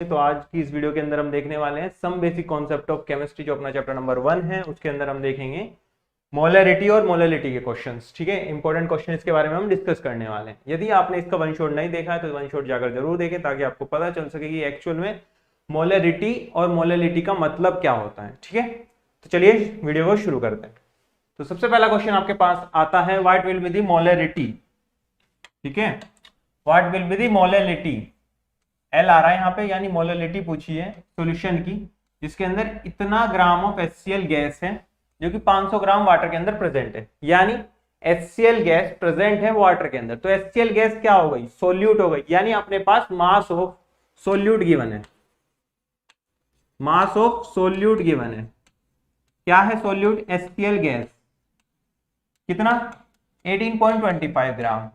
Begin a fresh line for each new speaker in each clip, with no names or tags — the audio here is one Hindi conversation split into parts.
तो आज की इस वीडियो के अंदर हम देखने वाले हैं some basic concept of chemistry, जो अपना चैप्टर नंबर 1 है। उसके अंदर हम देखेंगे मोलैरिटी और मोलैलिटी के क्वेश्चंस। ठीक है, इंपॉर्टेंट क्वेश्चन इसके बारे में हम डिस्कस करने वाले हैं। यदि आपने इसका वन शॉट नहीं देखा है तो वन शॉट जाकर जरूर देखें, ताकि आपको पता चल सके कि एक्चुअल में मोलैरिटी और मोलैलिटी का मतलब क्या होता है। ठीक है, तो चलिए वीडियो को शुरू करते हैं। तो सबसे पहला क्वेश्चन आपके पास आता है, what will be the molarity. ठीक है, what will be the molality. L आ रहा है यहाँ पे, यानी मोलैलिटी पूछी है सॉल्यूशन की, जिसके अंदर इतना ग्राम ऑफ HCl गैस है जो कि 500 ग्राम वाटर के अंदर प्रेजेंट है। यानी HCl गैस प्रेजेंट है वाटर के अंदर, तो HCl गैस क्या हो गई, सोल्यूट हो गई। यानी अपने पास मास ऑफ सोल्यूट गिवन है, मास ऑफ सोल्यूट गिवन है। क्या है सोल्यूट, HCl गैस, कितना 18.25 ग्राम।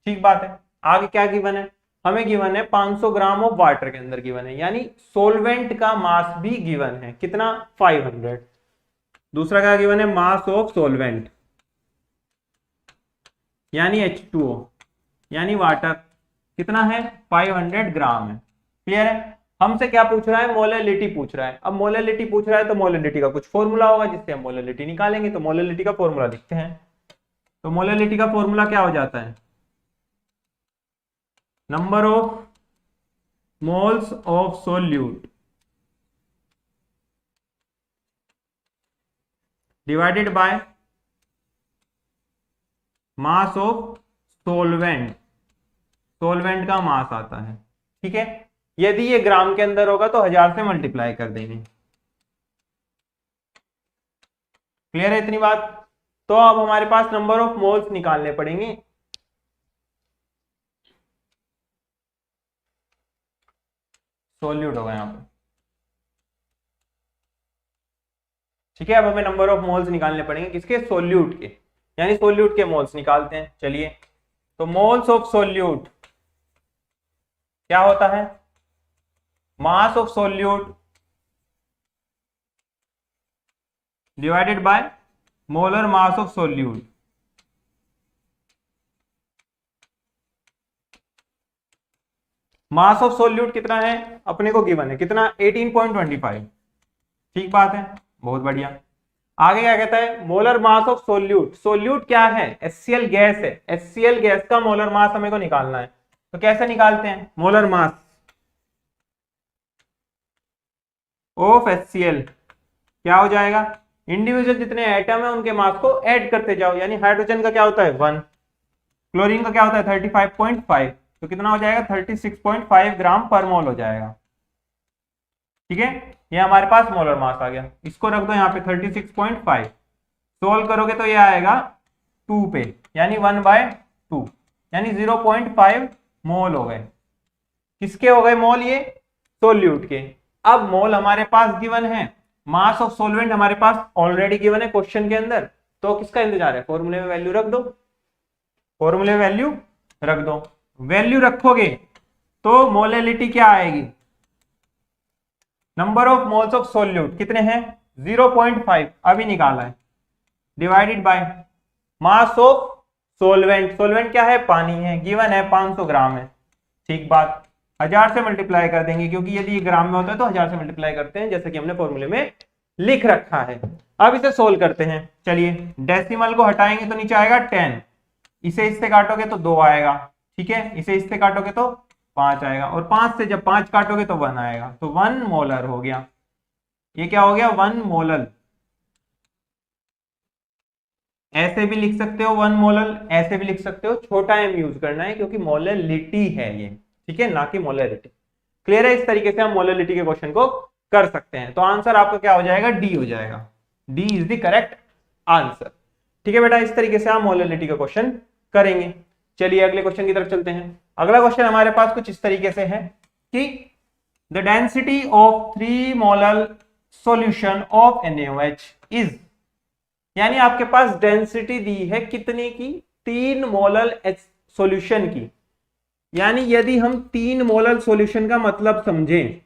ठीक बात है। आगे क्या गिवन है, हमें गिवन है 500 ग्राम ऑफ वाटर के अंदर गिवन है, यानी सोलवेंट का मास भी गिवन है, कितना 500। दूसरा क्या गिवन है, मास ऑफ सोलवेंट यानी H2O यानी वाटर, कितना है 500 ग्राम है। क्लियर है। हमसे क्या पूछ रहा है, मोलैलिटी पूछ रहा है। अब मोलैलिटी पूछ रहा है तो मोलैलिटी का कुछ फॉर्मूला होगा जिससे हम मोलैलिटी निकालेंगे। तो मोलैलिटी का फॉर्मूला लिखते हैं। तो मोलैलिटी का फॉर्मूला क्या हो जाता है, number of moles of solute divided by mass of solvent. Solvent का मास आता है। ठीक है, यदि ये ग्राम के अंदर होगा तो 1000 से मल्टीप्लाई कर देंगे। क्लियर है इतनी बात। तो अब हमारे पास नंबर ऑफ मोल्स निकालने पड़ेंगे। सोल्यूट होगा यहाँ पे। ठीक है, अब हमें नंबर ऑफ मोल्स निकालने पड़ेंगे, किसके, सोल्यूट के, यानी सोल्यूट के मोल्स निकालते हैं। चलिए, तो मोल्स ऑफ सोल्यूट क्या होता है, mass of solute divided by molar mass of solute. Mass of solute कितना है, अपने को गिवन है, कितना 18.25। ठीक बात है, बहुत बढ़िया। आगे क्या कहता है, molar mass of solute. Solute क्या है, HCl गैस है। HCl गैस का मोलर मास हमें को निकालना है। तो कैसे निकालते हैं, मोलर मास ऑफ HCl क्या हो जाएगा, इंडिविजुअल जितने एटम है उनके मास को ऐड करते जाओ। यानी हाइड्रोजन का क्या होता है 1, क्लोरीन का क्या होता है 35.5, तो कितना हो जाएगा 36.5 ग्राम पर मोल हो जाएगा। ठीक है, ये हमारे पास मोलर मास आ गया। इसको रख दो यहाँ पे 36.5, सोल्व करोगे तो ये आएगा 2 पे, यानी 1/2, यानी 0.5 मोल हो गए। किसके हो गए मोल, ये सोल्यूट के। अब मोल हमारे पास गिवन है, मास ऑफ सोलवेंट हमारे पास ऑलरेडी गिवन है क्वेश्चन के अंदर। तो किसका इंतजार है, फॉर्मूले में वैल्यू रख दो, फॉर्मूले में वैल्यू रख दो। वैल्यू रखोगे तो मोलैलिटी क्या आएगी, number of moles of solute कितने हैं 0.5 अभी निकाला है, divided by mass of solvent. Solvent क्या है, पानी है, गिवन है 500 ग्राम है। ठीक बात, 1000 से मल्टीप्लाई कर देंगे, क्योंकि यदि ये ग्राम में होता है तो 1000 से मल्टीप्लाई करते हैं, जैसे कि हमने फॉर्मूले में लिख रखा है। अब इसे सोल्व करते हैं। चलिए, डेसिमल को हटाएंगे तो नीचे आएगा 10, इसे इससे काटोगे तो 2 आएगा। ठीक है, इसे इससे काटोगे तो 5 आएगा, और 5 से जब 5 काटोगे तो 1 आएगा, तो 1 मोलर हो गया। ये क्या हो गया, 1 मोलर। ऐसे भी लिख सकते हो 1 मोलर, ऐसे भी लिख सकते हो, छोटा एम यूज करना है क्योंकि मोलैलिटी है ये। ठीक है, ना कि मोलैरिटी। क्लियर है, इस तरीके से हम मोलैलिटी के क्वेश्चन को कर सकते हैं। तो आंसर आपका क्या हो जाएगा, डी हो जाएगा। D is the correct answer. ठीक है बेटा, इस तरीके से हम मोलैलिटी का क्वेश्चन करेंगे। चलिए अगले क्वेश्चन की तरफ चलते हैं। अगला क्वेश्चन हमारे पास कुछ इस तरीके से है कि the density of 3 molar solution of NaOH is, यानी आपके पास डेंसिटी दी है कितने की, 3 मोलर सॉल्यूशन की। यानी यदि हम 3 मोलर सॉल्यूशन का मतलब समझें,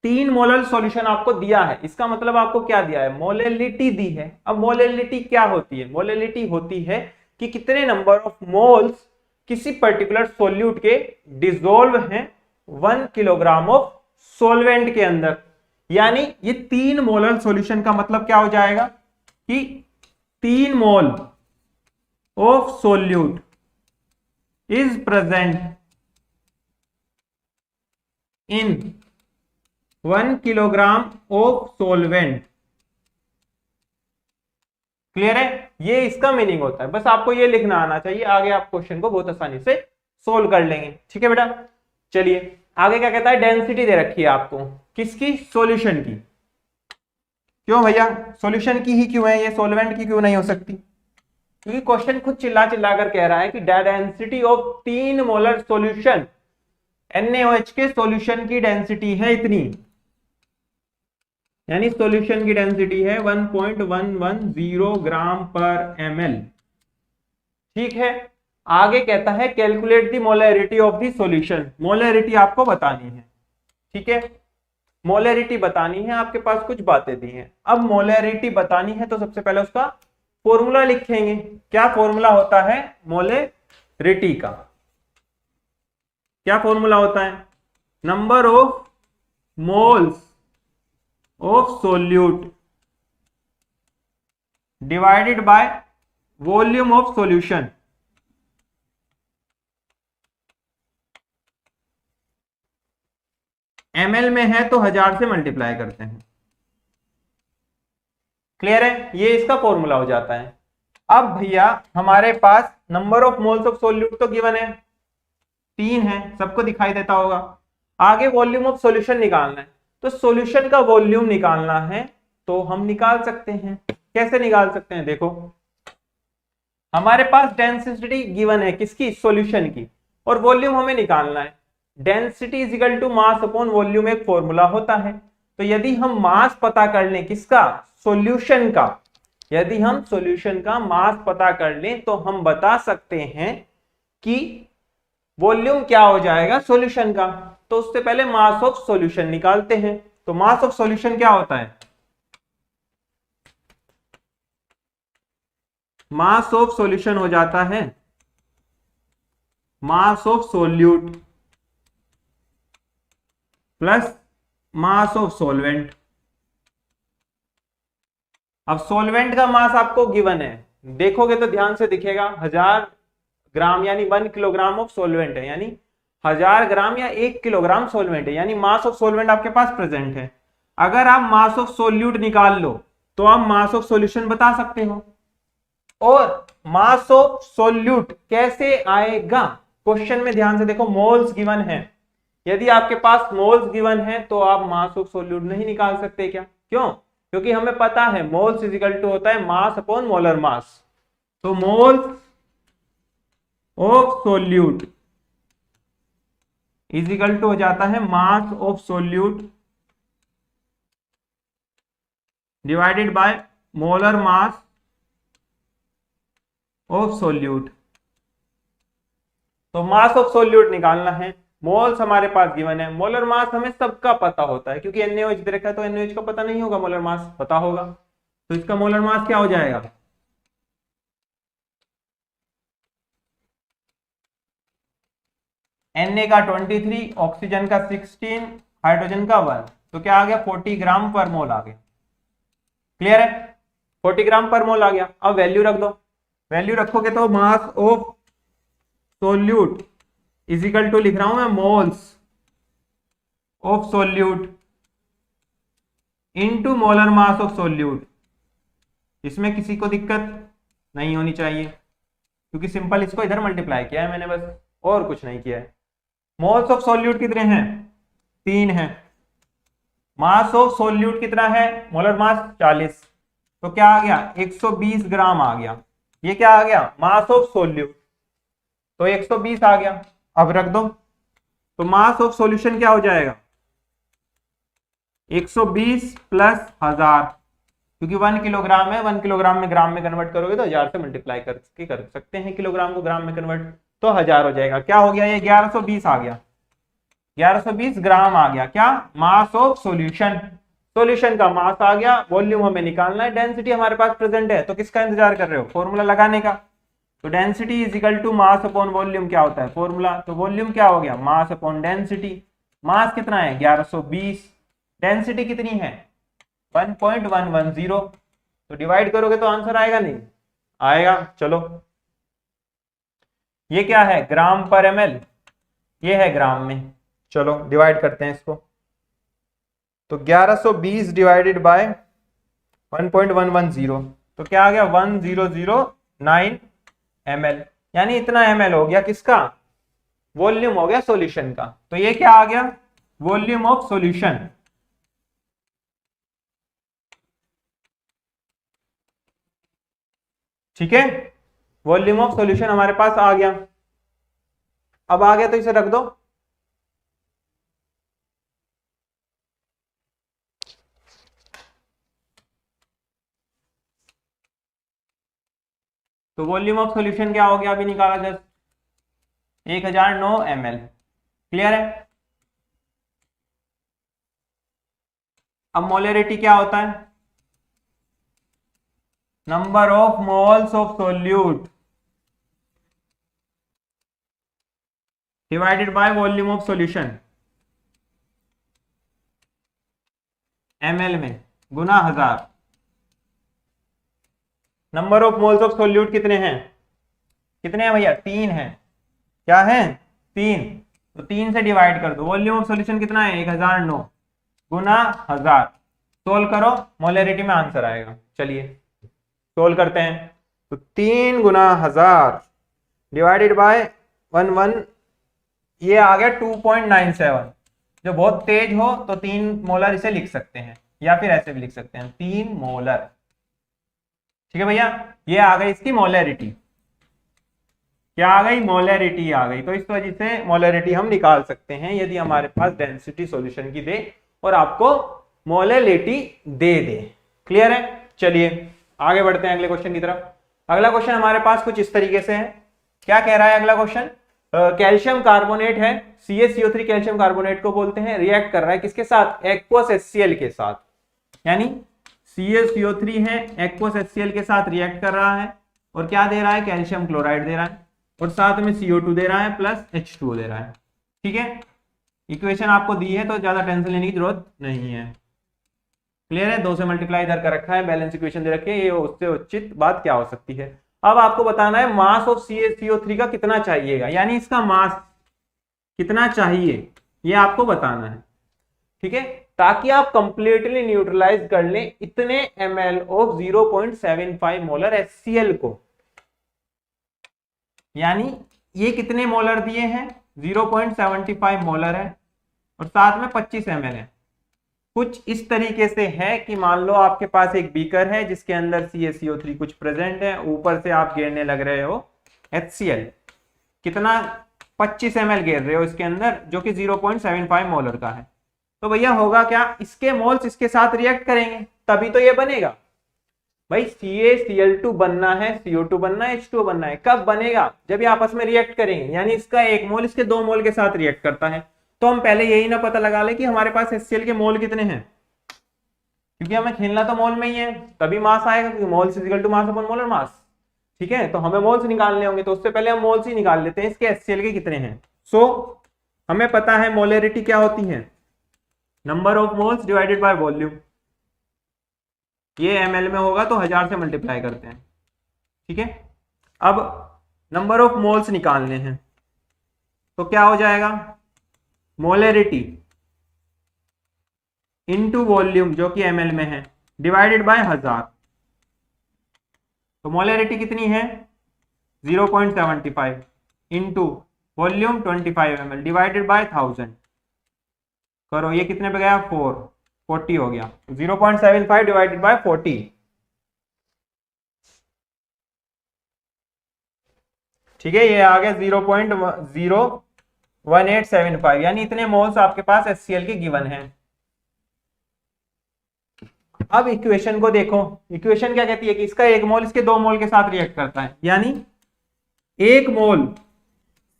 3 मोलर सॉल्यूशन आपको दिया है, इसका मतलब आपको क्या दिया है, मोलैलिटी दी है। अब मोलैलिटी क्या होती है, मोलैलिटी होती है कि कितने नंबर ऑफ मोल्स किसी पर्टिकुलर सोल्यूट के डिसॉल्व हैं 1 किलोग्राम ऑफ सॉल्वेंट के अंदर। यानी ये 3 मोलर सॉल्यूशन का मतलब क्या हो जाएगा कि 3 mole of solute is present in 1 kilogram of solvent. Clear है? ये इसका मीनिंग होता है। बस आपको ये लिखना आना चाहिए, आगे आप क्वेश्चन को बहुत आसानी से सोल्व कर लेंगे। ठीक है बेटा, चलिए आगे क्या कहता है, डेंसिटी दे रखी है आपको किसकी, सॉल्यूशन की। क्यों भैया सॉल्यूशन की ही क्यों है, ये सॉल्वेंट की क्यों नहीं हो सकती? क्योंकि क्वेश्चन खुद चिल्ला चिल्ला कर कह रहा है कि density of 3 molar solution, NaOH के सॉल्यूशन की डेंसिटी है इतनी, यानी सॉल्यूशन की डेंसिटी है 1.110 ग्राम पर ml। ठीक है, आगे कहता है calculate the molarity of the solution. Molarity आपको बतानी है। ठीक है, मोलैरिटी बतानी है, आपके पास कुछ बातें दी हैं। अब मोलैरिटी बतानी है तो सबसे पहले उसका फॉर्मूला लिखेंगे। क्या फॉर्मूला होता है मोलैरिटी का? क्या फॉर्मूला होता है? Number of moles of solute divided by volume of solution. ml में है तो 1000 से मल्टीप्लाई करते हैं। क्लियर है? ये इसका फॉर्मूला हो जाता है। अब भैया हमारे पास number of moles of solute तो गिवन है 3 है, सबको दिखाई देता होगा। आगे वॉल्यूम ऑफ सॉल्यूशन निकालना है, तो सॉल्यूशन का वॉल्यूम निकालना है तो हम निकाल सकते हैं। कैसे निकाल सकते हैं? देखो हमारे पास डेंसिटी गिवन है किसकी, सॉल्यूशन की, और वॉल्यूम हमें निकालना है। Density is equal to mass upon volume एक फॉर्मूला होता है। तो यदि हम मास पता कर लें किसका, सॉल्यूशन का, यदि हम सॉल्यूशन का मास पता कर लें तो हम बता सकते हैं कि वॉल्यूम क्या हो जाएगा सॉल्यूशन का। तो उससे पहले मास ऑफ सॉल्यूशन निकालते हैं। तो मास ऑफ सॉल्यूशन क्या होता है? मास ऑफ सॉल्यूशन हो जाता है mass of solute plus mass of solvent. अब सॉल्वेंट का मास आपको गिवन है, देखोगे तो ध्यान से दिखेगा 1000 ग्राम यानी 1 किलोग्राम ऑफ सॉल्वेंट है, यानी 1000 ग्राम या 1 किलोग्राम सॉल्वेंट है, यानी मास ऑफ सॉल्वेंट आपके पास प्रेजेंट है। अगर आप मास ऑफ सोल्यूट निकाल लो तो आप मास ऑफ सॉल्यूशन बता सकते हो। और मास ऑफ सोल्यूट कैसे आएगा? क्वेश्चन में ध्यान से देखो, मोल्स गिवन है। यदि आपके पास मोल्स गिवन है तो आप मास ऑफ सोल्यूट नहीं निकाल सकते क्या? क्यों? क्योंकि हमें पता है मोल्स इज इक्वल टू होता है मास अपॉन मोलर मास। तो moles of solute is equal to हो जाता है mass of solute divided by molar mass of solute. तो मास ऑफ सोल्यूट निकालना है, मोल्स हमारे पास गिवन है, मोलर मास हमें सबका पता होता है क्योंकि NaOH दे रखा है, तो NaOH का पता नहीं होगा, मोलर मास पता होगा। तो इसका मोलर मास क्या हो जाएगा? Na का 23, ऑक्सीजन का 16, हाइड्रोजन का 1, तो क्या आ गया 40 ग्राम पर मोल आ गया। क्लियर है? 40 ग्राम पर मोल आ गया। अब वैल्यू रख दो, वैल्यू रखोगे तो mass of solute is equal to लिख रहा हूं मैं moles of solute into molar mass of solute. इसमें किसी को दिक्कत नहीं होनी चाहिए क्योंकि सिंपल इसको इधर मल्टीप्लाई किया है मैंने, बस और कुछ नहीं किया है। मोल्स ऑफ सोल्यूट कितने हैं? 3 हैं। मास ऑफ सोल्यूट कितना है? मोलर मास 40, तो क्या आ गया 120 ग्राम आ गया। ये क्या आ गया? मास ऑफ सोल्यूट, तो 120 आ गया। अब रख दो, तो मास ऑफ सॉल्यूशन क्या हो जाएगा? 120 प्लस 1000, क्योंकि 1 किलोग्राम है, 1 किलोग्राम में ग्राम में कन्वर्ट करोगे तो 1000 से मल्टीप्लाई करके कर सकते हैं किलोग्राम को ग्राम में कन्वर्ट, तो 1000 हो जाएगा। क्या हो गया? ये 1120 आ गया, 1120 ग्राम आ गया। क्या? Mass of solution. सॉल्यूशन का मास आ गया, वॉल्यूम हमें निकालना है, डेंसिटी हमारे पास प्रेजेंट है, तो किसका इंतजार कर रहे हो? फॉर्मूला लगाने का। तो density is equal to mass upon volume क्या होता है फॉर्मूला, तो वॉल्यूम क्या हो गया मास अपॉन डेंसिटी। मास कितना है 1120, डेंसिटी कितनी है 1.110, तो डिवाइड करोगे तो आंसर आएगा नहीं आएगा। चलो ये क्या है ग्राम पर ml, ये है ग्राम में। चलो डिवाइड करते हैं इसको, तो 1120 डिवाइडेड बाय 1.110, तो क्या आ गया 1009 ml, यानी इतना ml हो गया किसका वॉल्यूम हो गया सॉल्यूशन का। तो ये क्या आ गया वॉल्यूम ऑफ सॉल्यूशन। ठीक है, वॉल्यूम ऑफ सॉल्यूशन हमारे पास आ गया। अब आ गया तो इसे रख दो, तो वॉल्यूम ऑफ सॉल्यूशन क्या हो गया अभी निकाला जस्ट 1009 ml। क्लियर है। अब मोलरिटी क्या होता है number of moles of solute divided by volume of solution ml में गुना 1000। Number of moles of solute कितने हैं भैया 3 हैं। क्या है 3, तो 3 से डिवाइड कर दो। वॉल्यूम ऑफ सॉल्यूशन कितना है 1009 गुना 1000, सोल्व करो मोलरिटी में आंसर आएगा। चलिए सोल्व करते हैं, तो 3 गुना 1000 डिवाइडेड बाय 11, ये आ गया 2.97। जो बहुत तेज हो तो 3 मोलर इसे लिख सकते हैं, या फिर ऐसे भी लिख सकते हैं 3 मोलर। ठीक है भैया, ये आ गई इसकी मोलरिटी। क्या आ गई मोलरिटी आ गई। तो इस वजह से मोलरिटी हम निकाल सकते हैं यदि हमारे पास डेंसिटी सॉल्यूशन की दे और आपको मोलरिटी दे दे। क्लियर है। चलिए आगे बढ़ते हैं अगले क्वेश्चन की तरफ। अगला क्वेश्चन हमारे पास कुछ इस तरीके से है। क्या कह रहा है अगला क्वेश्चन, कैल्शियम कार्बोनेट है CaCO3 कैल्शियम कार्बोनेट को बोलते हैं, रिएक्ट कर रहा है किसके साथ एक्वस HCl के साथ, यानी CaCO3 है एक्वस HCl के साथ रिएक्ट कर रहा है और क्या दे रहा है कैल्शियम क्लोराइड दे रहा है और साथ में CO2 दे रहा है प्लस H2O दे रहा है। ठीक है, इक्वेशन आपको दी है तो ज्यादा टेंशन लेने की जरूरत नहीं है। क्लियर है, 2 से मल्टीप्लाई इधर कर रखा है, बैलेंस इक्वेशन दे रखी है, ये उससे उचित बात क्या हो सकती है। अब आपको बताना है मास ऑफ CaCO3 का कितना चाहिएगा, यानी इसका मास कितना चाहिए ये आपको बताना है। ठीक है, ताकि आप कंप्लीटली न्यूट्रलाइज कर लें इतने ml ऑफ 0.75 मोलर HCl को। यानी ये कितने मोलर दिए हैं 0.75 मोलर है और साथ में 25 ml है। कुछ इस तरीके से है कि मान लो आपके पास एक बीकर है जिसके अंदर CaCO3 कुछ प्रेजेंट है, ऊपर से आप घेरने लग रहे हो HCl, कितना 25 ml घेर रहे हो इसके अंदर जो कि 0.75 मोलर का है। तो भैया होगा क्या, इसके मोल्स इसके साथ रिएक्ट करेंगे तभी तो ये बनेगा। भाई CaCl2 बनना है, CO2 बनना है, H2O बनना है, कब बनेगा जब ये आपस में रिएक्ट करेंगे, यानी इसका एक मोल इसके 2 मोल के साथ रिएक्ट करता है। तो हम पहले यही ना पता लगा ले कि हमारे पास HCl के मोल कितने हैं, क्योंकि हमें खेलना तो मोल में ही है, तभी मास आएगा क्योंकि moles is equal to mass upon molar mass. ठीक है, तो हमें मोल्स निकालने होंगे तो उससे पहले हम मोल्स ही निकाल लेते हैं इसके HCl के कितने हैं। सो हमें पता है मोलरिटी क्या होती है number of moles divided by volume. ये ml में होगा तो 1000 से मल्टीप्लाई करते हैं। ठीक है, अब नंबर ऑफ मोल्स निकालने हैं तो क्या हो जाएगा मोलरिटी इनटू वॉल्यूम जो कि ml में है डिवाइडेड बाय 1000। तो मोलरिटी कितनी है 0.75 into volume 25 ml divided by 1000 करो, ये कितने पे गया 40 हो गया, 0.75 डिवाइडेड बाय 40। ठीक है, ये आ गया 0.01875, यानी इतने मोल्स आपके पास HCl के गिवन हैं। अब इक्वेशन को देखो, इक्वेशन क्या कहती है कि इसका एक मोल इसके 2 मोल के साथ रिएक्ट करता है, यानी एक मोल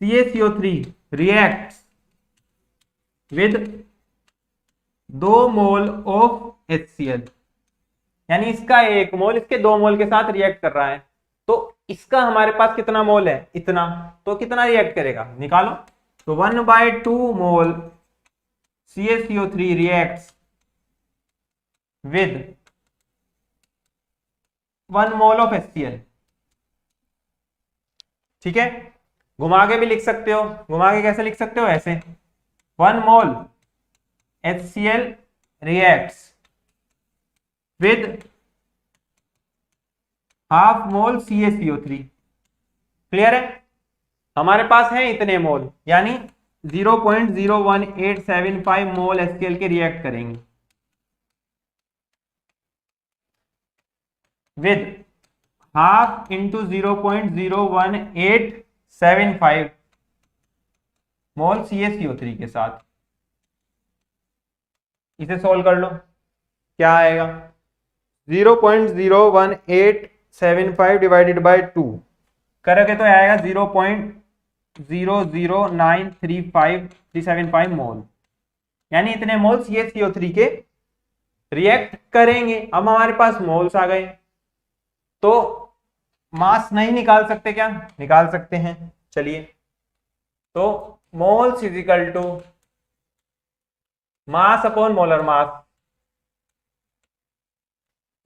CaCO3 reacts with 2 mole of HCl, यानी इसका एक मोल इसके 2 मोल के साथ रिएक्ट कर रहा है। तो इसका हमारे पास कितना मोल है, इतना, तो कितना रिएक्ट करेगा निकालो। तो 1/2 मोल CaCO3 reacts with 1 mole of HCl। ठीक है, घुमा के भी लिख सकते हो, घुमा के कैसे लिख सकते हो, ऐसे 1 मोल HCl reacts with half mole CaCO3। Clear है, हमारे पास है इतने मोल, यानी 0.01875 मोल HCl के रिएक्ट करेंगे with half into 0.01875 mole CaCO3 के साथ। इसे सोल्व कर लो, क्या आएगा, 0.01875 डिवाइडेड बाय 2 करोगे तो आएगा 0.00935 मोल, यानी इतने मोल CaCO3 के रिएक्ट करेंगे। अब हमारे पास मोल्स आ गए, तो मास नहीं निकाल सकते क्या, निकाल सकते हैं। चलिए, तो moles is equal to mass upon molar mass.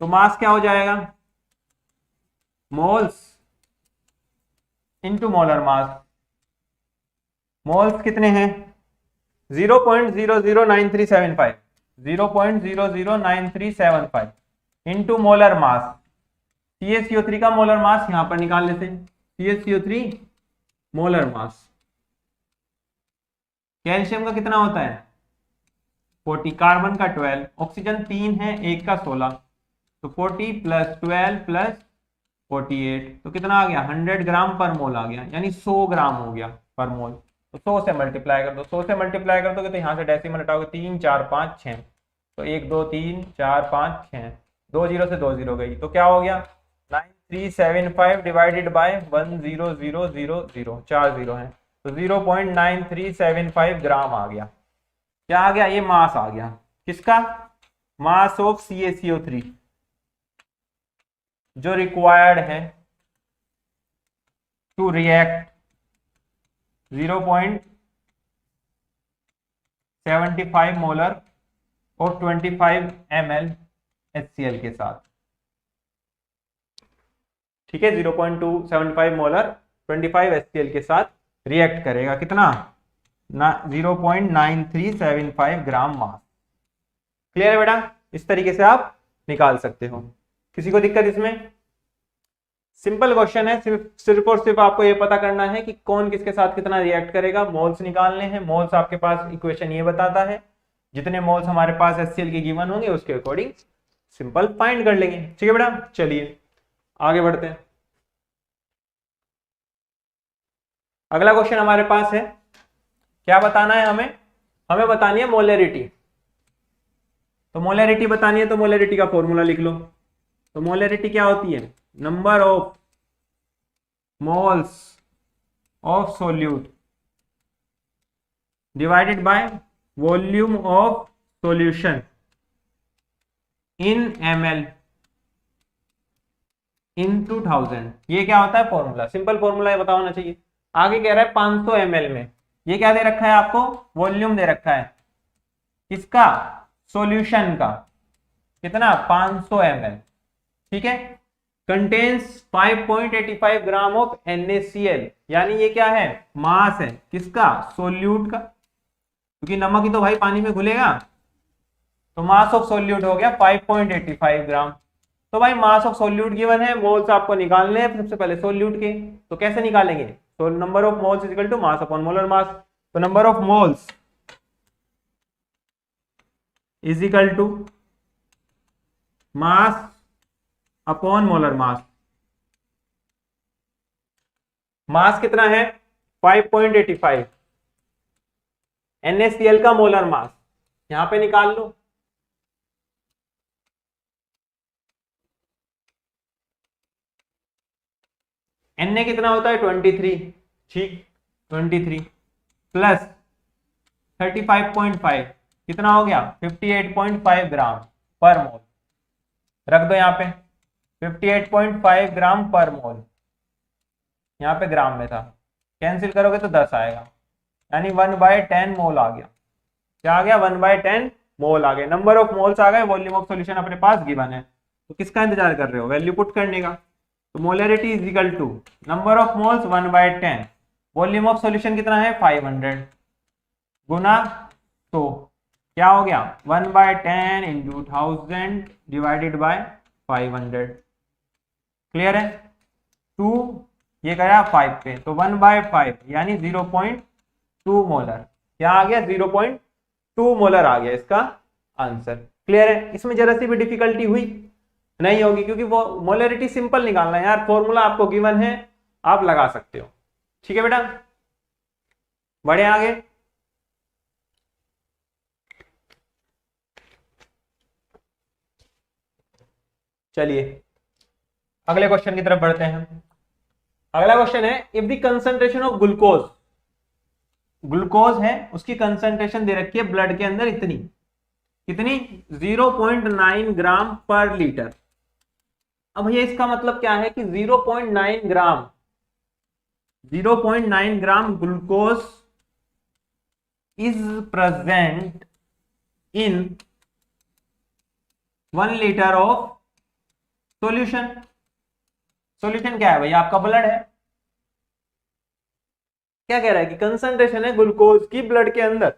तो मास क्या हो जाएगा, moles into molar mass. Moles कितने हैं, 0.00935 0.00935 इंटू मोलर मास। CaCO3 का मोलर मास यहां पर निकाल लेते हैं, CaCO3 मोलर मास। कैल्शियम का कितना होता है 40, कार्बन का 12, ऑक्सीजन 3 है, 1 का 16, तो 40 प्लस 12 प्लस 48, तो कितना आ गया 100 ग्राम पर मोल आ गया, यानी 100 ग्राम हो गया पर मोल। तो 100 से मल्टीप्लाई कर दो, 100 से मल्टीप्लाई कर दोगे तो यहाँ से डेसिमल हटाओगे 3 4 5 6, तो 1 2 3 4 5 6, 2 जीरो से 2 जीरो गई, तो क्या हो गया 9375 डिवाइडेड बाय 10000, 4 जीरो है, तो 0.9375 ग्राम आ गया। क्या आ गया, ये मास आ गया, किसका, मास ऑफ CaCO3 जो रिक्वायर्ड है टू रिएक्ट 0.75 मोलर और 25 ml HCl के साथ। ठीक है, 0.275 मोलर 25 HCl के साथ रिएक्ट करेगा, कितना 0.9375 ग्राम मास। क्लियर है बेटा, इस तरीके से आप निकाल सकते हो। किसी को दिक्कत इसमें, सिंपल क्वेश्चन है, सिर्फ और सिर्फ आपको ये पता करना है कि कौन किसके साथ कितना रिएक्ट करेगा, मोल्स निकालने हैं। मोल्स आपके पास इक्वेशन ये बताता है, जितने मोल्स हमारे पास HCl के गिवन होंगे उसके अकॉर्डिंग सिंपल फाइंड कर लेंगे। ठीक है बेटा, चलिए आगे बढ़ते हैं। अगला क्वेश्चन हमारे पास है, क्या बताना है हमें बतानी है मोलरिटी। तो मोलरिटी बतानी है, तो मोलरिटी का फॉर्मूला लिख लो। तो मोलरिटी क्या होती है, number of moles of solute divided by volume of solution in ml इन 2000। ये क्या होता है फॉर्मूला, सिंपल फॉर्मूला ये बताना चाहिए। आगे कह रहा है 500 ml में, ये क्या दे रखा है आपको, वॉल्यूम दे रखा है, इसका सॉल्यूशन का कितना 500 ml। ठीक है, कंटेन्स 5.85 ग्राम ऑफ NaCl, यानी ये क्या है, मास है किसका, सोल्यूट का, क्योंकि नमक ही तो भाई पानी में घुलेगा, तो मास ऑफ सोल्यूट हो गया 5.85 ग्राम। तो भाई मास ऑफ सोल्यूट गिवन है, मोल्स आपको निकालने हैं सबसे पहले सोल्यूट के, तो कैसे निकालेंगे, तो number of moles is equal to mass upon molar mass. तो number of moles is equal to mass upon molar mass. Mass कितना है 5.85, NaCl का मोलर मास यहां पे निकाल लो। Na कितना होता है 23, ठीक 23 प्लस 35.5 कितना हो गया 58.5 ग्राम पर मोल, रख दो यहाँ पे। 58.5 ग्राम पर मोल, यहाँ पे ग्राम में था, कैंसिल करोगे तो 10 आएगा, यानी 1/10 मोल आ गया। क्या आ गया? 1/10 मोल आ गए। नंबर ऑफ मोल्स आ गए, वॉल्यूम ऑफ सॉल्यूशन अपने पास गिवन है, तो किसका इंतजार कर रहे हो? वैल्यू पुट करने का। तो molarity is equal to number of moles 1/10, volume of solution कितना है 500 गुना, तो क्या हो गया 1/10 इंटू 1000 डिवाइडेड बाय 500। क्लियर है? 2 ये करा 5 पे, तो 1/5 यानी 0.2 मोलर। क्या आ गया? 0.2 मोलर आ गया इसका आंसर। क्लियर है? इसमें जरा सी भी डिफिकल्टी हुई नहीं होगी, क्योंकि वो मोलरिटी सिंपल निकालना है यार, फॉर्मूला आपको गिवन है, आप लगा सकते हो। ठीक है बेटा, बढ़े आगे। चलिए अगले क्वेश्चन की तरफ बढ़ते हैं। अगला क्वेश्चन है, if the concentration of glucose, glucose है उसकी कंसंट्रेशन दे रखी है ब्लड के अंदर इतनी, कितनी? 0.9 ग्राम पर लीटर। अब भैया इसका मतलब क्या है कि 0.9 ग्राम, 0.9 gram glucose is present in 1 litre of solution. Solution क्या है भैया? आपका ब्लड है। क्या कह रहा है कि कंसंट्रेशन है ग्लूकोज की ब्लड के अंदर,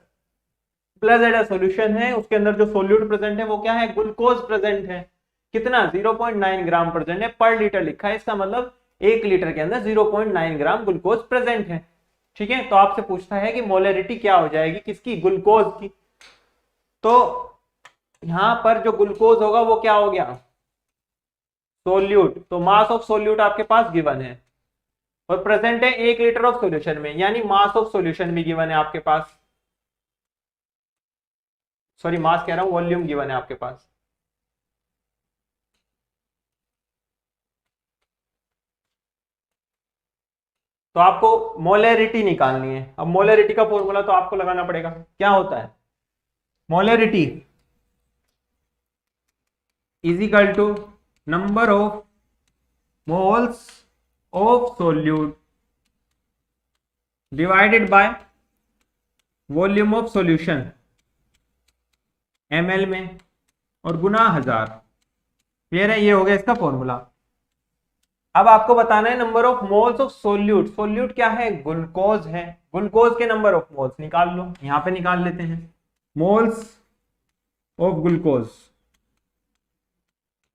प्लस एड सॉल्यूशन है, उसके अंदर जो सोल्यूट प्रेजेंट है वो क्या है? ग्लूकोज प्रेजेंट है। कितना? 0.9 ग्राम प्रेजेंट है पर लीटर लिखा है, इसका मतलब 1 लीटर के अंदर 0.9 ग्राम ग्लूकोज प्रेजेंट है। ठीक है, तो आपसे पूछता है कि मोलरिटी क्या हो जाएगी किसकी? ग्लूकोज की। तो यहां पर जो ग्लूकोज होगा वो क्या हो गया? सोल्यूट। तो मास ऑफ सोल्यूट आपके पास गिवन है और प्रेजेंट है 1 लीटर ऑफ सॉल्यूशन में, यानी मास ऑफ सॉल्यूशन भी गिवन है आपके पास। सॉरी मास कह रहा हूं, वॉल्यूम गिवन है आपके पास। तो आपको मोलरिटी निकालनी है। अब मोलरिटी का फॉर्मूला तो आपको लगाना पड़ेगा। क्या होता है? Molarity is equal to number of moles of solute divided by volume of solution ml में और गुना 1000। क्लियर है? ये हो गया इसका फॉर्मूला। अब आपको बताना है number of moles of solute. Solute क्या है? ग्लूकोज है। ग्लूकोज के नंबर ऑफ मोल्स निकाल लो, यहां पे निकाल लेते हैं। Moles of glucose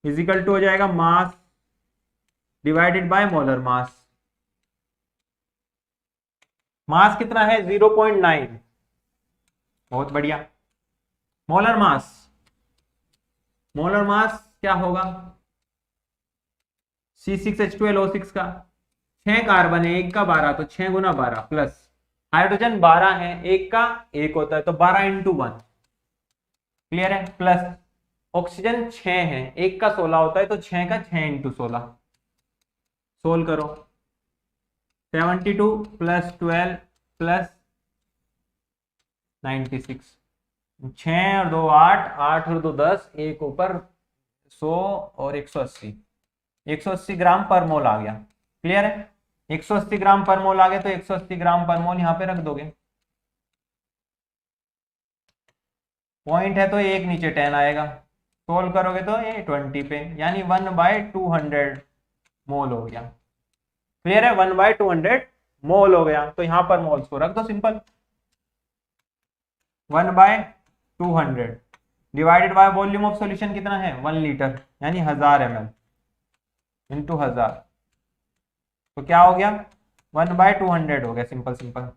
is equal to हो जाएगा mass divided by molar mass. Mass कितना है? 0.9। बहुत बढ़िया। मोलर मास, मोलर मास क्या होगा? C6H12O6 का 6 कार्बन है, 1 का 12, तो 6 गुना 12 प्लस हाइड्रोजन 12 है, 1 का 1 होता है, तो 12 इंटू 1। क्लियर है? प्लस ऑक्सीजन 6 है, 1 का 16 होता है, तो 6 का 6 इंटू 16। सोल्व करो। 72 प्लस 12 प्लस 96, 6 और 2 8, 8 और 2 10, एक ऊपर 100 और 180, 180 ग्राम पर मोल आ गया। क्लियर है? 180 ग्राम पर मोल आ गया, तो 180 ग्राम पर मोल यहां पे रख दोगे। पॉइंट है तो एक नीचे 10 आएगा, सोल्व करोगे तो ये 20 पे, यानी 1/200 मोल हो गया। क्लियर है? 1/200 मोल हो गया, तो यहां पर मोल्स को रख दो simple. 1/200 divided by volume of solution कितना है? 1 लीटर, यानी 1000 ml इंटू 1000, तो क्या हो गया? 1/200 हो गया। सिंपल सिंपल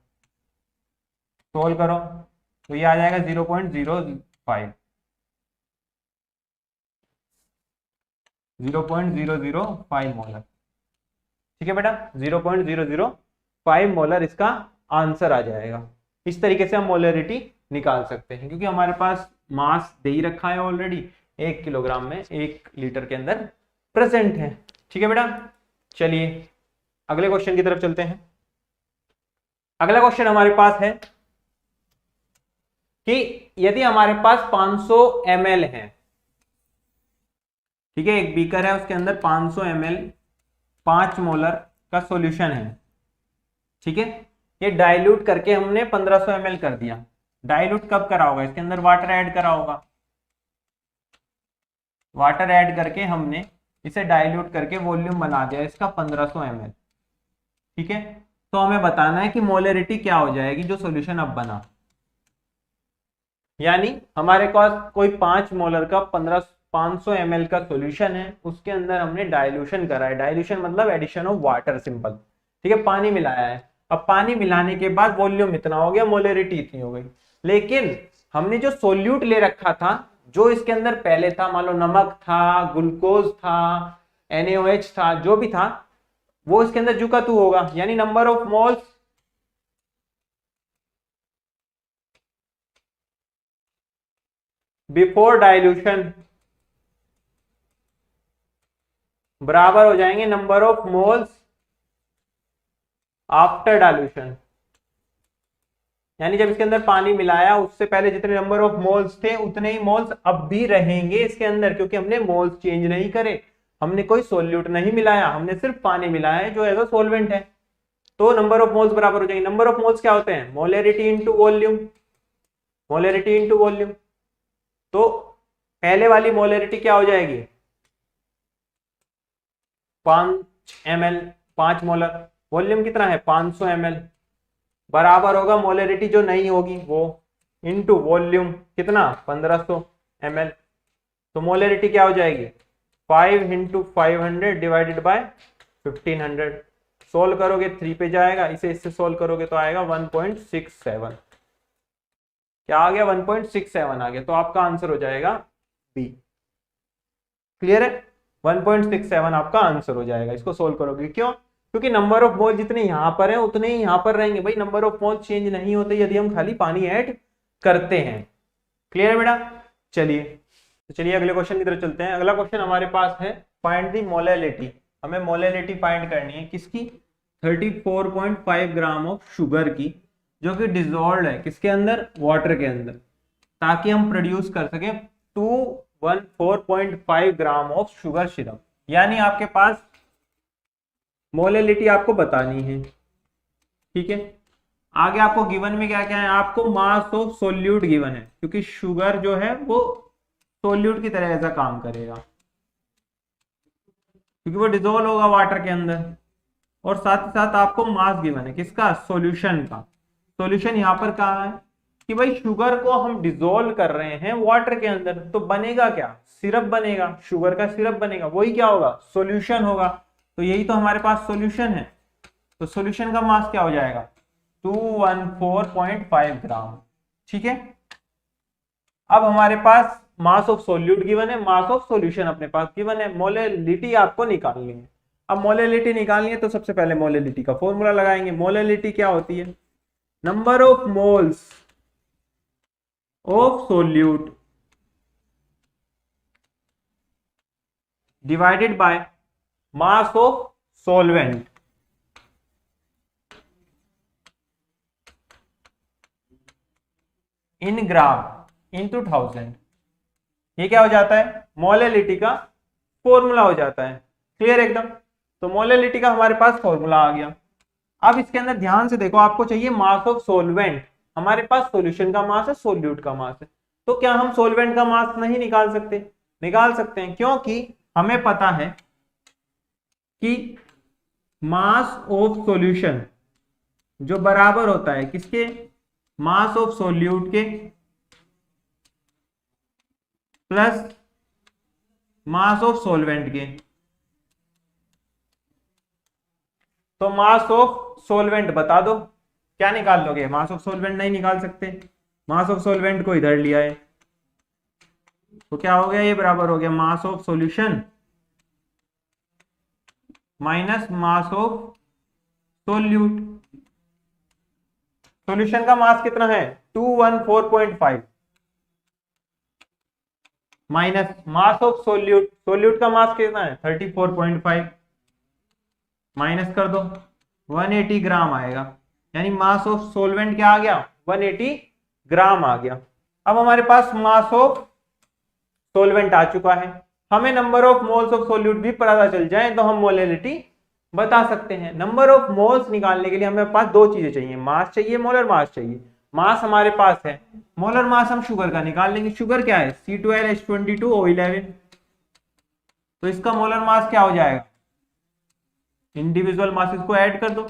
सोल्व करो तो ये आ जाएगा 0.005, 0.005 मोलर। ठीक है बेटा, 0.005 मोलर इसका आंसर आ जाएगा। इस तरीके से हम मोलरिटी निकाल सकते हैं, क्योंकि हमारे पास मास दे ही रखा है ऑलरेडी, 1 किलोग्राम में 1 लीटर के अंदर प्रेजेंट है। ठीक है बेटा, चलिए अगले क्वेश्चन की तरफ चलते हैं। अगला क्वेश्चन हमारे पास है कि यदि हमारे पास 500 ml है, ठीक है, एक बीकर है, उसके अंदर 500 ml 5 मोलर का सॉल्यूशन है। ठीक है, ये डाइल्यूट करके हमने 1500 ml कर दिया। डाइल्यूट कब करा होगा, इसके अंदर वाटर ऐड करा होगा। वाटर ऐड करके हमने इसे डाइल्यूट करके वॉल्यूम बना दिया इसका 1500 ml। ठीक है, तो हमें बताना है कि मोलरिटी क्या हो जाएगी जो सॉल्यूशन अब बना। यानी हमारे पास कोई 5 मोलर का 500 ml का सॉल्यूशन है, उसके अंदर हमने डाइल्यूशन करा है। डाइल्यूशन मतलब एडिशन ऑफ वाटर, सिंपल। ठीक है, पानी मिलाया है। अब पानी मिलाने के बाद वॉल्यूम इतना हो गया, मोलरिटी इतनी हो गई। लेकिन हमने जो सोल्यूट ले रखा था, जो इसके अंदर पहले था, मान लो नमक था, ग्लूकोज था, NaOH था, जो भी था, वो इसके अंदर जू का तू होगा। यानी number of moles before dilution बराबर हो जाएंगे number of moles after dilution. यानी जब इसके अंदर पानी मिलाया उससे पहले जितने नंबर ऑफ मोल्स थे उतने ही मोल्स अब भी रहेंगे इसके अंदर, क्योंकि हमने मोल्स चेंज नहीं करे, हमने कोई सोल्यूट नहीं मिलाया, हमने सिर्फ पानी मिलाया है जो एज अ सोलवेंट है। तो नंबर ऑफ मोल्स बराबर हो जाएंगे। नंबर ऑफ मोल्स क्या होते हैं, molarity into volume. Molarity into volume, तो पहले वाली मोलरिटी क्या हो जाएगी, 5 ml 5 मोलर, वॉल्यूम कितना है 500 ml, बराबर होगा मोलरिटी जो नहीं होगी वो इनटू वॉल्यूम कितना 1500 ml। तो मोलरिटी क्या हो जाएगी 5 इंटू 500 डिवाइडेड बाय 1500। सोल्व करोगे 3 पे जाएगा, इसे इससे सोल्व करोगे तो आएगा 1.67। क्या आ गया 1.67 आ गया, तो आपका आंसर हो जाएगा बी। क्लियर है, 1.67 आपका आंसर हो जाएगा। इसको सोल्व करोगे, क्यों, क्योंकि नंबर ऑफ मोल जितने यहां पर हैं उतने ही यहां पर रहेंगे। भाई नंबर ऑफ मोल चेंज नहीं होते यदि हम खाली पानी ऐड करते हैं। क्लियर है बेटा, चलिए तो चलिए अगले क्वेश्चन की तरफ चलते हैं। अगला क्वेश्चन हमारे पास है फाइंड द मोलैलिटी। हमें मोलैलिटी फाइंड करनी है किसकी, 34.5 ग्राम ऑफ शुगर की, जो कि डिजोल्व है किसके अंदर, वाटर के अंदर, ताकि हम प्रोड्यूस कर सके 214.5 ग्राम ऑफ शुगर सिरप। यानी आपके पास मोलैलिटी आपको बतानी है। ठीक है, आगे आपको गिवन में क्या क्या है, आपको मास ऑफ सोल्यूट गिवन है, क्योंकि शुगर जो है वो सोल्यूट की तरह ऐसा काम करेगा, क्योंकि वो डिजोल्व होगा वाटर के अंदर। और साथ ही साथ आपको मास गिवन है किसका, सॉल्यूशन का। सॉल्यूशन यहाँ पर कहा है कि भाई शुगर को हम डिजोल्व कर रहे हैं वाटर के अंदर, तो बनेगा क्या, सिरप बनेगा, शुगर का सिरप बनेगा, वही क्या होगा, सॉल्यूशन होगा। तो यही तो हमारे पास सॉल्यूशन है। तो सॉल्यूशन का मास क्या हो जाएगा 214.5 ग्राम। ठीक है, अब हमारे पास मास ऑफ सोल्यूट गिवन है, मास ऑफ सॉल्यूशन अपने पास गिवन है, मोलैलिटी आपको निकालनी है। अब मोलैलिटी निकालनी है तो सबसे पहले मोलैलिटी का फॉर्मूला लगाएंगे। मोलैलिटी क्या होती है, number of moles of solute divided by mass of solvent in gram into 1000। ये क्या हो जाता है, मोलैलिटी का फॉर्मूला हो जाता है। क्लियर एकदम, तो मोलैलिटी का हमारे पास फॉर्मूला आ गया। अब इसके अंदर ध्यान से देखो, आपको चाहिए मास ऑफ सॉल्वेंट। हमारे पास सॉल्यूशन का मास है, सोल्यूट का मास है, तो क्या हम सॉल्वेंट का मास नहीं निकाल सकते, निकाल सकते हैं, क्योंकि हमें पता है कि मास ऑफ सॉल्यूशन जो बराबर होता है किसके, मास ऑफ सोल्यूट के प्लस मास ऑफ सॉल्वेंट के। तो मास ऑफ सॉल्वेंट बता दो, क्या निकाल लोगे, मास ऑफ सॉल्वेंट नहीं निकाल सकते, मास ऑफ सॉल्वेंट को इधर लिया है, तो क्या हो गया, ये बराबर हो गया mass of solution minus mass of solute. Solution का मास कितना है 214.5 minus mass of solute, solute का मास कितना है 34.5, माइनस कर दो 180 ग्राम आएगा। यानी मास ऑफ सोलवेंट क्या आ गया 180 ग्राम आ गया। अब हमारे पास मास ऑफ सोलवेंट आ चुका है, हमें number of moles of solute भी पता चल जाए तो हम मोलैलिटी बता सकते हैं। नंबर ऑफ मोल्स निकालने के लिए हमें पास दो चीजें चाहिए, मास चाहिए, मोलर मास चाहिए। मास हमारे पास है, मोलर मास हम शुगर का निकाल लेंगे। शुगर क्या है, C12H22O11। तो इसका मोलर मास क्या हो जाएगा, इंडिविजुअल मासेस को ऐड कर दो,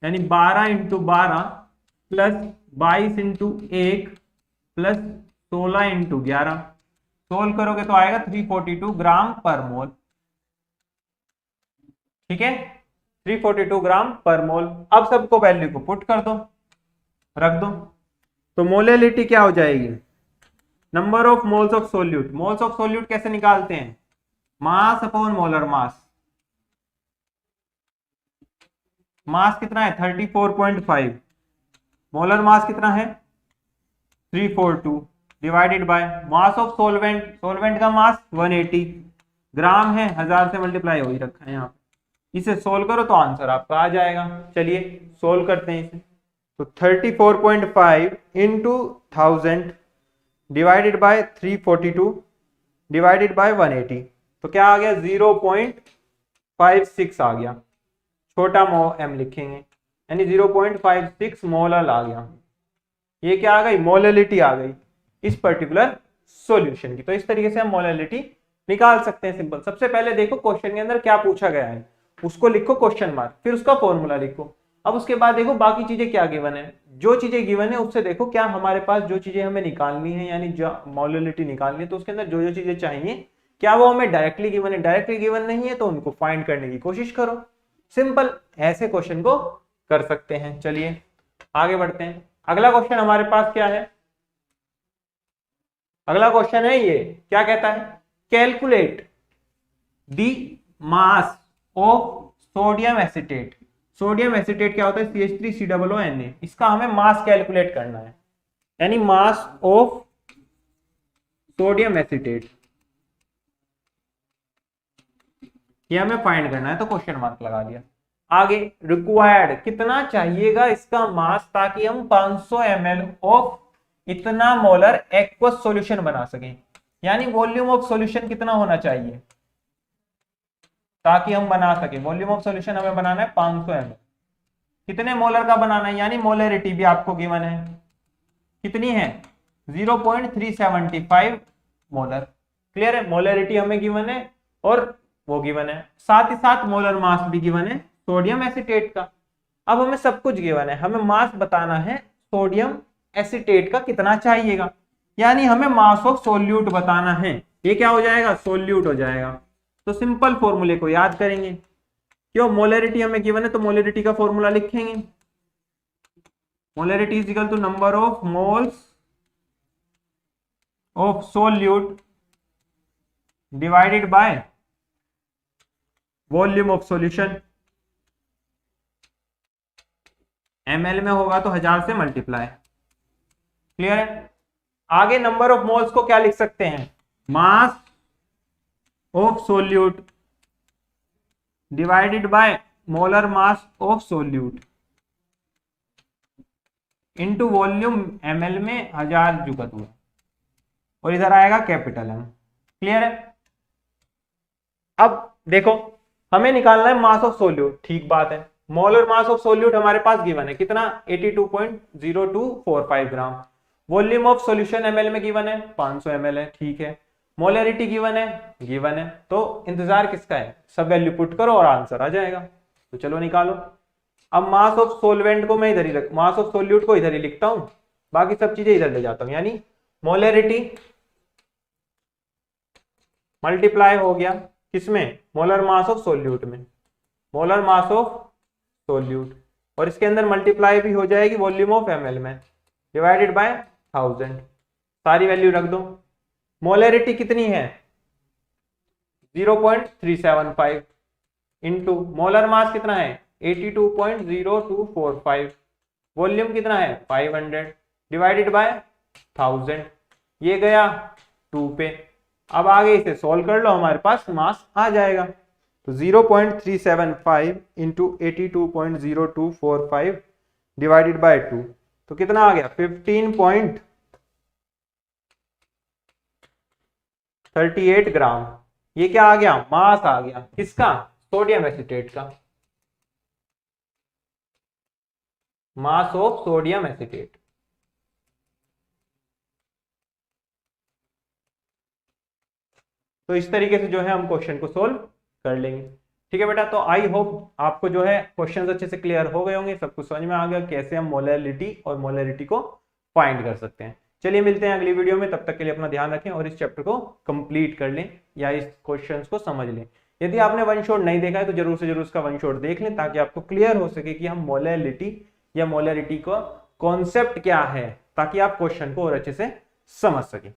यानी 12 into 12 plus 22 into 1 plus 16 into 11, solve करोगे तो आएगा 342 ग्राम पर मोल। ठीक है, 342 ग्राम पर मोल। अब सबको वैल्यू को पुट कर दो, रख दो, तो मोलैलिटी क्या हो जाएगी, number of moles of solute. Moles of solute कैसे निकालते हैं, मास अपॉन मोलर मास। मास कितना है 34.5, मोलर मास कितना है 342, divided by mass of solvent. Solvent का मास 180 ग्राम है, 1000 से मल्टीप्लाई हो ही रखा है यहाँ पे। इसे सोल्व करो तो आंसर आपका आ जाएगा। चलिए सोल्व करते हैं इसे। तो 34.5 into 1000 divided by 342 divided by 180, तो क्या आ गया 0.56 आ गया। छोटा m लिखेंगे, यानी 0.56 मोलर आ गया। ये क्या आ गई, मोलैलिटी आ गई इस पर्टिकुलर सॉल्यूशन की। तो इस तरीके से हम मोलैलिटी निकाल सकते हैं सिंपल। सबसे पहले देखो क्वेश्चन के अंदर क्या पूछा गया है, उसको लिखो क्वेश्चन मार्क, फिर उसका फॉर्मूला लिखो। अब उसके बाद देखो बाकी चीजें क्या गिवन है, जो चीजें गिवन है उससे देखो क्या हमारे पास जो चीजें हमें निकालनी है, यानी जो मोलैलिटी निकालनी है, तो उसके अंदर जो जो चीजें चाहिए क्या वो हमें डायरेक्टली गिवन है। डायरेक्टली गिवन नहीं है तो उनको फाइंड करने की कोशिश करो। सिंपल ऐसे क्वेश्चन को कर सकते हैं। चलिए आगे बढ़ते हैं। अगला क्वेश्चन हमारे पास क्या है, अगला क्वेश्चन है ये, क्या कहता है, calculate the mass of sodium acetate. Sodium acetate क्या होता है, CH3COONA। इसका हमें मास कैलकुलेट करना है, यानी मास ऑफ सोडियम एसिटेट ये हमें फाइंड करना है, तो क्वेश्चन मार्क लगा दिया। आगे रिक्वायर्ड कितना चाहिएगा इसका मास, ताकि हम 500 ml ऑफ इतना मोलर एक्वस सॉल्यूशन बना सकें, यानी वॉल्यूम ऑफ सॉल्यूशन कितना होना चाहिए ताकि हम बना सके। वॉल्यूम ऑफ सॉल्यूशन हमें बनाना है 500 ml। कितने मोलर का बनाना है, यानी मोलरिटी भी आपको गिवन है, कितनी है 0.375 मोलर। क्लियर है, मोलरिटी हमें गिवन है और वो गिवन है, साथ ही साथ मोलर मास भी गिवन है सोडियम एसिटेट का। अब हमें सब कुछ गिवन है, हमें मास बताना है सोडियम एसिटेट का कितना चाहिएगा, यानी हमें मास ऑफ सोल्यूट बताना है। ये क्या हो जाएगा, सोल्यूट हो जाएगा। तो सिंपल फॉर्मूले को याद करेंगे, क्यों मोलरिटी हमें गिवन है तो मोलरिटी का फॉर्मूला लिखेंगे। Molarity is equal to number of moles of solute divided by volume of solution. ml में होगा तो 1000 से मल्टीप्लाई। क्लियर है। आगे नंबर ऑफ मोल्स को क्या लिख सकते हैं, मास of solute divided by molar mass of solute into volume ml में 1000 जुगत हुआ, और इधर आएगा कैपिटल M। क्लियर है। अब देखो हमें निकालना है मास ऑफ सोल्यूट, ठीक बात है। मोलर मास ऑफ सोल्यूट हमारे पास गिवन है कितना 82.0245 ग्राम। वॉल्यूम ऑफ सॉल्यूशन ml में गिवन है 500 ml है, ठीक है। मोलरिटी गिवन है, तो इंतजार किसका है, सब वैल्यू पुट करो और आंसर आ जाएगा। तो चलो निकालो। अब मास ऑफ सोलवेंट को मैं इधर ही मास ऑफ सोल्यूट को इधर ही लिखता हूं, बाकी सब चीजें इधर ले जाता हूं, यानी मोलरिटी मल्टीप्लाई हो गया किसमें, मोलर मास ऑफ सोल्यूट में, मोलर मास ऑफ सोल्यूट, और इसके अंदर मल्टीप्लाई भी हो जाएगी वॉल्यूम ऑफ ml में, डिवाइडेड बाय 1000। सारी वैल्यू रख दो। मोलरिटी कितनी है 0.375 इंटू मोलर मास कितना है 82.0245, वॉल्यूम कितना है 500 डिवाइडेड बाय 1000। ये गया 2 पे। अब आगे इसे सॉल्व कर लो, हमारे पास मास आ जाएगा। तो 0.375 इंटू 82.0245 डिवाइडेड बाय 2, तो कितना आ गया 15.38 ग्राम। ये क्या आ गया, मास आ गया, किसका, सोडियम एसीटेट का, मास ऑफ सोडियम एसीटेट। तो इस तरीके से जो है हम क्वेश्चन को सोल्व कर लेंगे। ठीक है बेटा, तो आई होप आपको जो है क्वेश्चंस अच्छे से क्लियर हो गए होंगे, सब कुछ समझ में आ गया कैसे हम मोलैरिटी और मोलैरिटी को फाइंड कर सकते हैं। चलिए मिलते हैं अगली वीडियो में, तब तक के लिए अपना ध्यान रखें और इस चैप्टर को कंप्लीट कर लें या इस क्वेश्चंस को समझ लें। यदि आपने वन शॉट नहीं देखा है तो जरूर से जरूर उसका वन शॉट देख लें, ताकि आपको क्लियर हो सके कि हम मोलैरिटी या मोलैरिटी का कॉन्सेप्ट क्या है, ताकि आप क्वेश्चन को और अच्छे से समझ सकें।